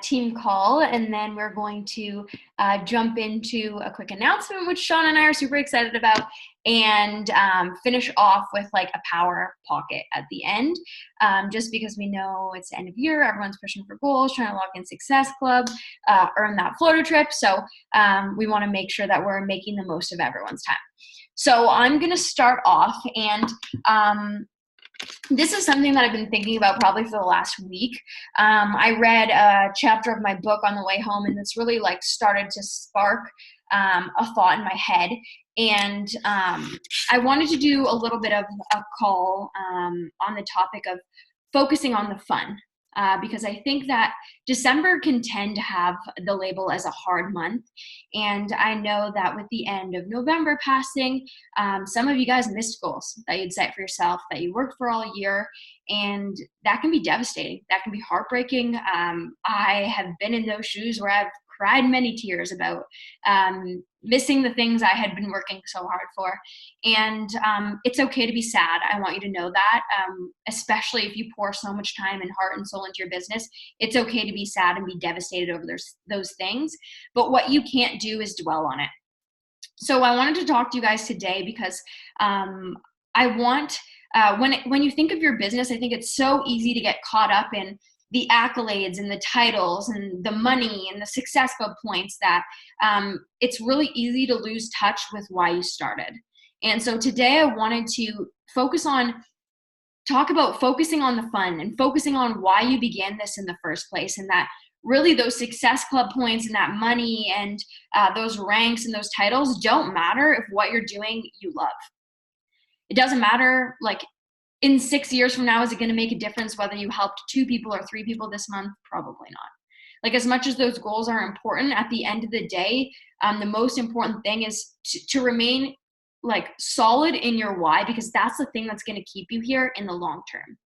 team call, and then we're going to jump into a quick announcement, which Sean and I are super excited about, and finish off with like a power pocket at the end, just because we know it's the end of year, everyone's pushing for goals, trying to lock in Success Club, earn that Florida trip. So we want to make sure that we're making the most of everyone's time. So I'm going to start off, and this is something that I've been thinking about probably for the last week. I read a chapter of my book on the way home, and this really like started to spark a thought in my head. And I wanted to do a little bit of a call on the topic of focusing on the fun. Because I think that December can tend to have the label as a hard month. And I know that with the end of November passing, some of you guys missed goals that you'd set for yourself, that you worked for all year. And that can be devastating. That can be heartbreaking. I have been in those shoes where I've cried many tears about missing the things I had been working so hard for. And it's okay to be sad. I want you to know that, especially if you pour so much time and heart and soul into your business. It's okay to be sad and be devastated over those things. But what you can't do is dwell on it. So I wanted to talk to you guys today because I want, when you think of your business, I think it's so easy to get caught up in the accolades and the titles and the money and the Success Club points that it's really easy to lose touch with why you started. And so today I wanted to talk about focusing on the fun and focusing on why you began this in the first place, and that really those Success Club points and that money and those ranks and those titles don't matter if what you're doing you love. It doesn't matter, like, in 6 years from now, is it going to make a difference whether you helped 2 people or 3 people this month? Probably not. Like, as much as those goals are important, at the end of the day, the most important thing is to remain like solid in your why, because that's the thing that's going to keep you here in the long term.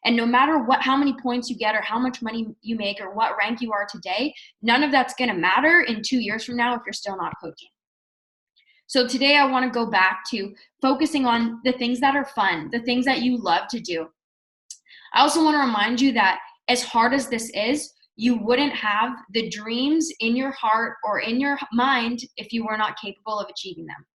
And no matter how many points you get or how much money you make or what rank you are today, none of that's going to matter in 2 years from now if you're still not coaching. So today I want to go back to focusing on the things that are fun, the things that you love to do. I also want to remind you that as hard as this is, you wouldn't have the dreams in your heart or in your mind if you were not capable of achieving them.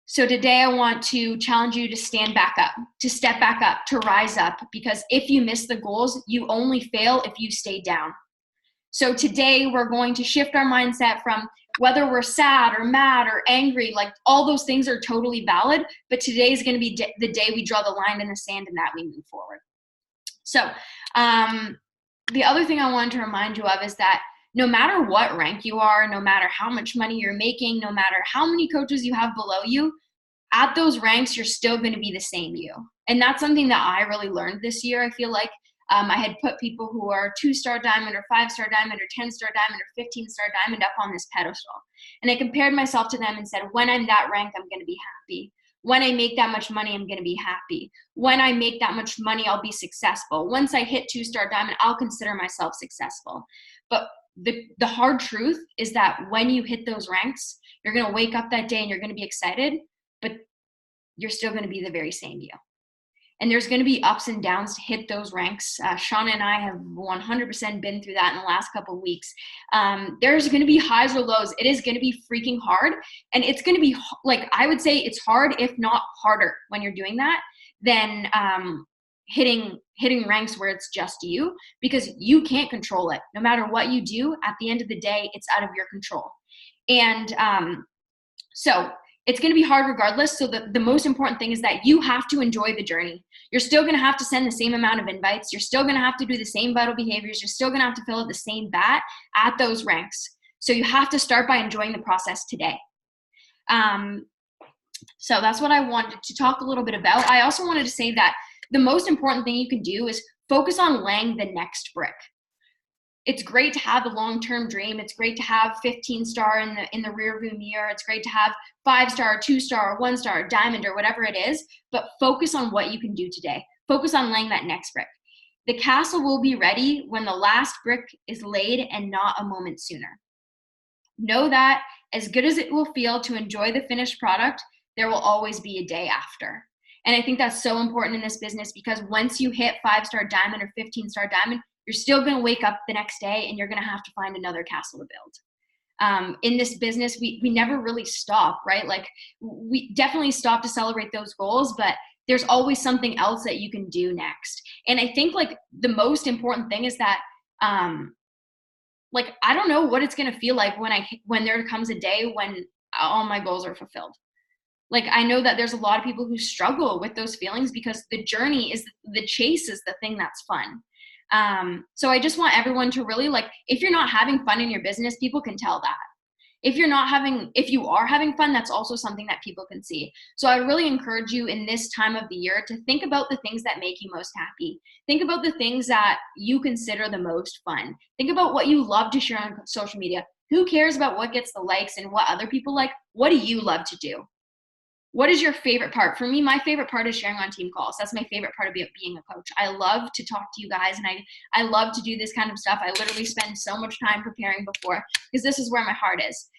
So today I want to challenge you to stand back up, to step back up, to rise up, because if you miss the goals, you only fail if you stay down. So today we're going to shift our mindset from whether we're sad or mad or angry, like all those things are totally valid, but today is going to be the day we draw the line in the sand and that we move forward. So the other thing I wanted to remind you of is that no matter what rank you are, no matter how much money you're making, no matter how many coaches you have below you, at those ranks, you're still going to be the same you. And that's something that I really learned this year. I feel like I had put people who are 2-star diamond or 5-star diamond or 10-star diamond or 15-star diamond up on this pedestal. And I compared myself to them and said, when I'm that rank, I'm going to be happy. When I make that much money, I'm going to be happy. When I make that much money, I'll be successful. Once I hit 2-star diamond, I'll consider myself successful. But the hard truth is that when you hit those ranks, you're going to wake up that day and you're going to be excited, but you're still going to be the very same you. And there's going to be ups and downs to hit those ranks. Shauna and I have 100% been through that in the last couple of weeks. There's going to be highs or lows. It is going to be freaking hard. And it's going to be, like, I would say it's hard, if not harder, when you're doing that than hitting ranks where it's just you, because you can't control it. No matter what you do, at the end of the day, it's out of your control. And so it's going to be hard regardless. So the most important thing is that you have to enjoy the journey. You're still going to have to send the same amount of invites. You're still going to have to do the same vital behaviors. You're still going to have to fill out the same bat at those ranks. So you have to start by enjoying the process today. So that's what I wanted to talk a little bit about. I also wanted to say that the most important thing you can do is focus on laying the next brick. It's great to have a long-term dream. It's great to have 15-star in the rearview mirror. It's great to have 5-star, 2-star, 1-star, diamond, or whatever it is, but focus on what you can do today. Focus on laying that next brick. The castle will be ready when the last brick is laid and not a moment sooner. Know that as good as it will feel to enjoy the finished product, there will always be a day after. And I think that's so important in this business, because once you hit 5-star diamond or 15-star diamond, You're still going to wake up the next day and you're going to have to find another castle to build. In this business, we never really stop, right? Like we definitely stop to celebrate those goals, but there's always something else that you can do next. And I think like the most important thing is that, like, I don't know what it's going to feel like when there comes a day when all my goals are fulfilled. Like, I know that there's a lot of people who struggle with those feelings because the journey is the chase is the thing that's fun. So I just want everyone to really, like, if you're not having fun in your business, people can tell that. If you are having fun, that's also something that people can see. So I really encourage you in this time of the year to think about the things that make you most happy. Think about the things that you consider the most fun. Think about what you love to share on social media. Who cares about what gets the likes and what other people like? What do you love to do? What is your favorite part? For me, my favorite part is sharing on team calls. That's my favorite part of being a coach. I love to talk to you guys, and I love to do this kind of stuff. I literally spend so much time preparing before because this is where my heart is.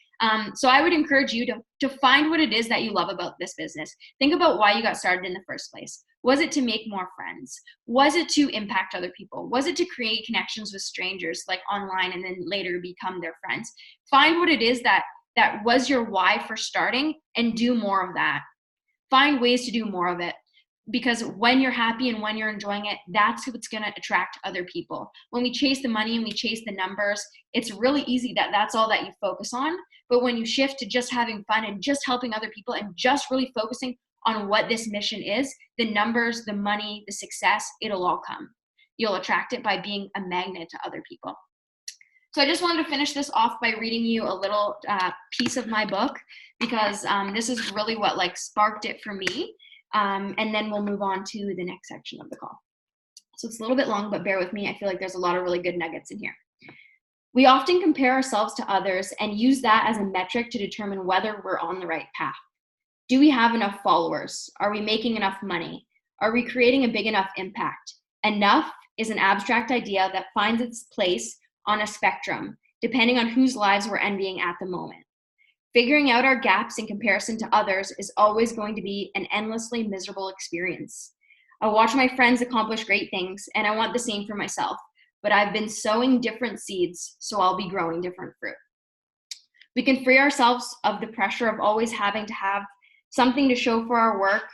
So I would encourage you to find what it is that you love about this business. Think about why you got started in the first place. Was it to make more friends? Was it to impact other people? Was it to create connections with strangers like online and then later become their friends? Find what it is that was your why for starting and do more of that. Find ways to do more of it, because when you're happy and when you're enjoying it, that's what's going to attract other people. When we chase the money and we chase the numbers, it's really easy that that's all that you focus on. But when you shift to just having fun and just helping other people and just really focusing on what this mission is, the numbers, the money, the success, it'll all come. You'll attract it by being a magnet to other people. So I just wanted to finish this off by reading you a little piece of my book, because this is really what like sparked it for me. And then we'll move on to the next section of the call. So it's a little bit long, but bear with me. I feel like there's a lot of really good nuggets in here. We often compare ourselves to others and use that as a metric to determine whether we're on the right path. Do we have enough followers? Are we making enough money? Are we creating a big enough impact? Enough is an abstract idea that finds its place on a spectrum, depending on whose lives we're envying at the moment. Figuring out our gaps in comparison to others is always going to be an endlessly miserable experience. I watch my friends accomplish great things, and I want the same for myself, but I've been sowing different seeds, so I'll be growing different fruit. We can free ourselves of the pressure of always having to have something to show for our work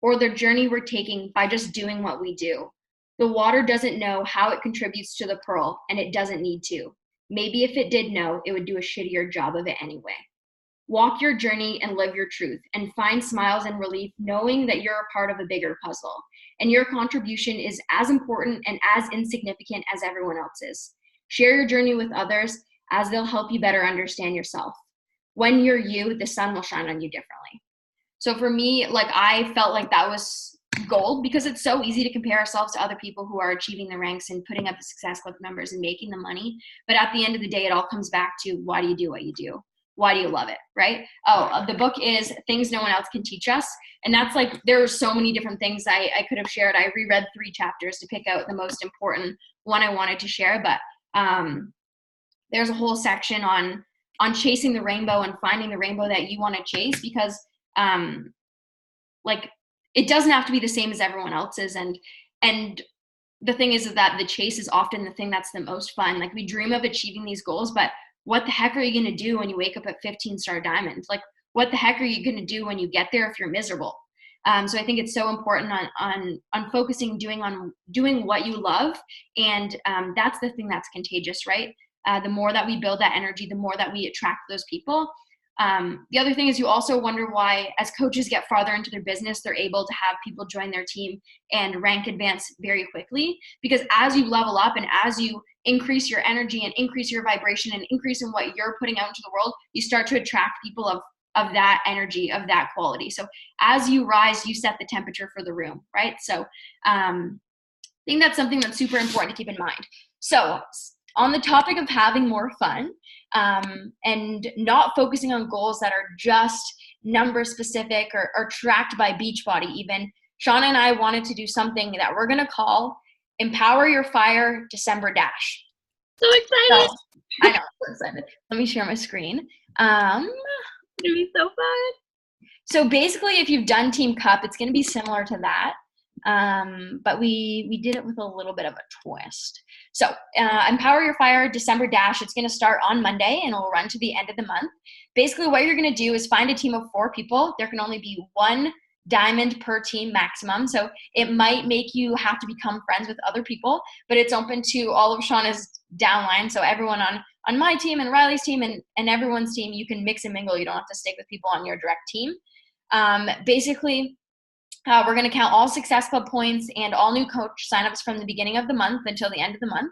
or the journey we're taking by just doing what we do. The water doesn't know how it contributes to the pearl, and it doesn't need to. Maybe if it did know, it would do a shittier job of it anyway. Walk your journey and live your truth, and find smiles and relief knowing that you're a part of a bigger puzzle, and your contribution is as important and as insignificant as everyone else's. Share your journey with others, as they'll help you better understand yourself. When you're you, the sun will shine on you differently. So for me, like, I felt like that was gold, because it's so easy to compare ourselves to other people who are achieving the ranks and putting up the success club numbers and making the money. But at the end of the day, it all comes back to, why do you do what you do? Why do you love it, right? The book is Things No One Else Can Teach Us. And that's like, there are so many different things I could have shared. I reread 3 chapters to pick out the most important one I wanted to share. But there's a whole section on chasing the rainbow and finding the rainbow that you want to chase, because like, it doesn't have to be the same as everyone else's. And the thing is that the chase is often the thing that's the most fun. Like, we dream of achieving these goals, but what the heck are you going to do when you wake up at 15-star diamond? Like, what the heck are you going to do when you get there if you're miserable? So I think it's so important on focusing, doing what you love. And that's the thing that's contagious, right? The more that we build that energy, the more that we attract those people. The other thing is, you also wonder why, as coaches get farther into their business, they're able to have people join their team and rank advance very quickly. Because as you level up and as you increase your energy and increase your vibration and increase in what you're putting out into the world, you start to attract people of that energy, of that quality. So as you rise, you set the temperature for the room, right? So I think that's something that's super important to keep in mind. So on the topic of having more fun, and not focusing on goals that are just number specific or tracked by Beachbody even, Shauna and I wanted to do something that we're going to call Empower Your Fire December Dash. So excited. So, I know, I'm so excited. Let me share my screen. It's going to be so fun. So basically, if you've done Team Cup, it's going to be similar to that. But we did it with a little bit of a twist. So Empower Your Fire December Dash, it's going to start on Monday and it'll run to the end of the month. Basically, what you're going to do is find a team of 4 people. There can only be 1 diamond per team maximum. So it might make you have to become friends with other people, but it's open to all of Shauna's downline. So everyone on my team and Riley's team and everyone's team, you can mix and mingle. You don't have to stick with people on your direct team. Basically, we're going to count all Success Club points and all new coach signups from the beginning of the month until the end of the month.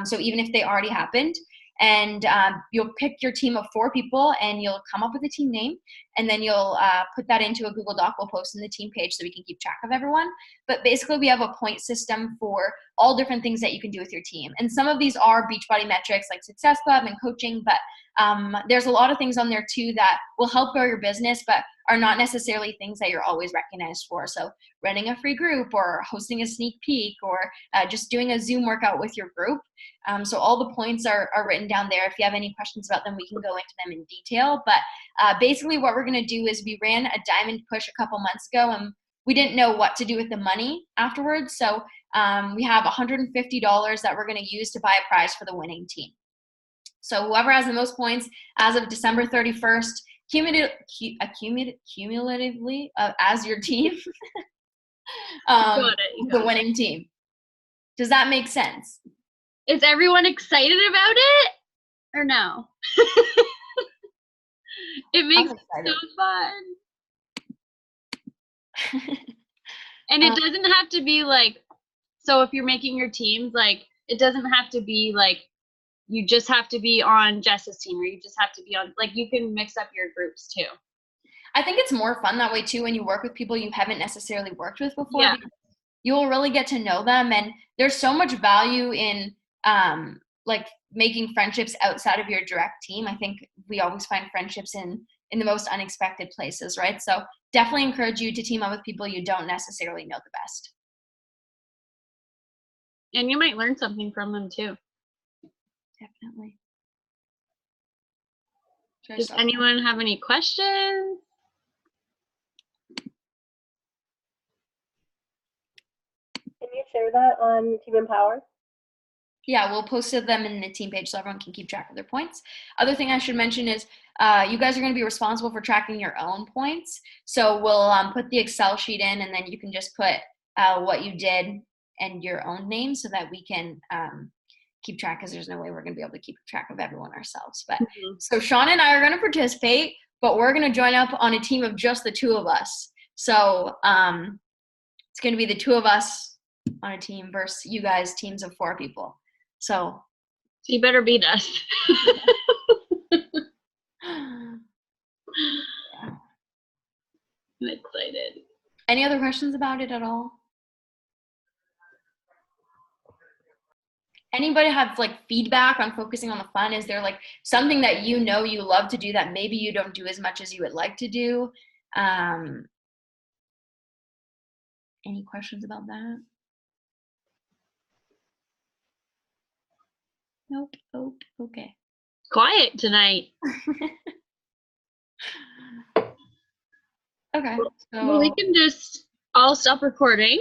So even if they already happened, and you'll pick your team of 4 people and you'll come up with a team name, and then you'll put that into a Google Doc. We'll post in the team page so we can keep track of everyone. But basically, we have a point system for all different things that you can do with your team. And some of these are Beachbody metrics like Success Club and coaching, but there's a lot of things on there too that will help grow your business, but are not necessarily things that you're always recognized for. So running a free group or hosting a sneak peek or just doing a Zoom workout with your group. So all the points are written down there. If you have any questions about them, we can go into them in detail. But basically what we're going to do is we ran a diamond push a couple months ago and we didn't know what to do with the money afterwards. So we have $150 that we're going to use to buy a prize for the winning team. So whoever has the most points as of December 31st, cumulatively as your team, the winning team. Does that make sense? Is everyone excited about it or no? It makes it so fun. And it doesn't have to be like, so if you're making your teams, like, it doesn't have to be like, you just have to be on Jess's team or you just have to be on, like, you can mix up your groups too. I think it's more fun that way too when you work with people you haven't necessarily worked with before. Yeah. You'll really get to know them, and there's so much value in like making friendships outside of your direct team. I think we always find friendships in the most unexpected places, right? So definitely encourage you to team up with people you don't necessarily know the best. And you might learn something from them too. Definitely. Does anyone have any questions? Can you share that on Team Empower? Yeah, we'll post them in the team page so everyone can keep track of their points. Other thing I should mention is you guys are going to be responsible for tracking your own points. So we'll put the Excel sheet in, and then you can just put what you did and your own name so that we can keep track, because there's no way we're going to be able to keep track of everyone ourselves. But so Sean and I are going to participate, but we're going to join up on a team of just the 2 of us. So it's going to be the 2 of us on a team versus you guys teams of 4 people. So you better beat us. I'm excited. Any other questions about it at all? Anybody have like feedback on focusing on the fun? Is there like something that you know you love to do that maybe you don't do as much as you would like to do? Any questions about that? Nope. Oh, okay. Quiet tonight. Okay. So well, we can just all stop recording.